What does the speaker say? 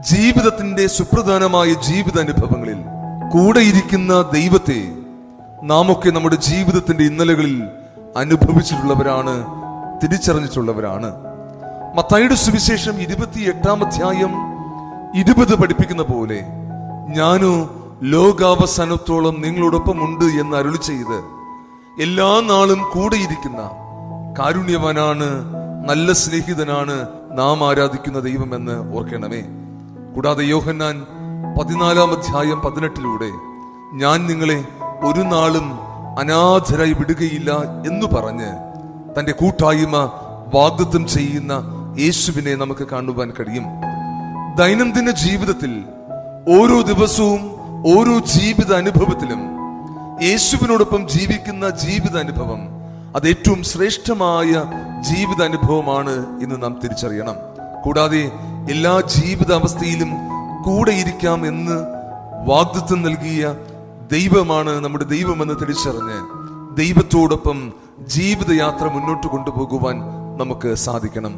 ജീവിതത്തിന്റെ സുപ്രധാനമായ ജീവിതാനുഭവങ്ങളിൽ കൂടെയിരിക്കുന്ന ദൈവത്തെ നാമൊക്കെ നമ്മുടെ ജീവിതത്തിന്റെ ഇന്നലകളിൽ അനുഭവിച്ചിട്ടുള്ളവരാണ്, തിരിച്ചറിഞ്ഞിട്ടുള്ളവരാണ്. മത്തായിയുടെ സുവിശേഷം 28-ാം അധ്യായം 20 പഠിപ്പിക്കുന്ന പോലെ, ഞാനോ ലോകാവസാനത്തോളം നിങ്ങളോടൊപ്പം ഉണ്ട് എന്ന് അരുളി ചെയ്ത് എല്ലാ നാളും കൂടെയിരിക്കുന്ന കാരുണ്യവാനാണ്, നല്ല സ്നേഹിതനാണ് നാം ആരാധിക്കുന്ന ദൈവമെന്ന് ഓർക്കണമേ. കൂടാതെ യോഹന്നാൻ 14-ാം അധ്യായം 18 ഞാൻ നിങ്ങളെ ഒരു നാളും അനാഥരായി വിടുകയില്ല എന്ന് പറഞ്ഞ് തന്റെ കൂട്ടായ്മ വാഗ്ദത്തം ചെയ്യുന്ന യേശുവിനെ നമുക്ക് കാണുവാൻ കഴിയും. ദൈനംദിന ജീവിതത്തിൽ ഓരോ ദിവസവും ഓരോ ജീവിത അനുഭവത്തിലും യേശുവിനോടൊപ്പം ജീവിക്കുന്ന ജീവിതാനുഭവം അത് ഏറ്റവും ശ്രേഷ്ഠമായ ജീവിതാനുഭവമാണ് എന്ന് നാം തിരിച്ചറിയണം. കൂടാതെ എല്ലാ ജീവിതാവസ്ഥയിലും കൂടെ ഇരിക്കാം എന്ന് വാഗ്ദത്തം നൽകിയ ദൈവമാണ് നമ്മുടെ ദൈവമെന്ന് തിരിച്ചറിഞ്ഞ് ദൈവത്തോടൊപ്പം ജീവിതയാത്ര മുന്നോട്ട് കൊണ്ടുപോകുവാൻ നമുക്ക് സാധിക്കണം.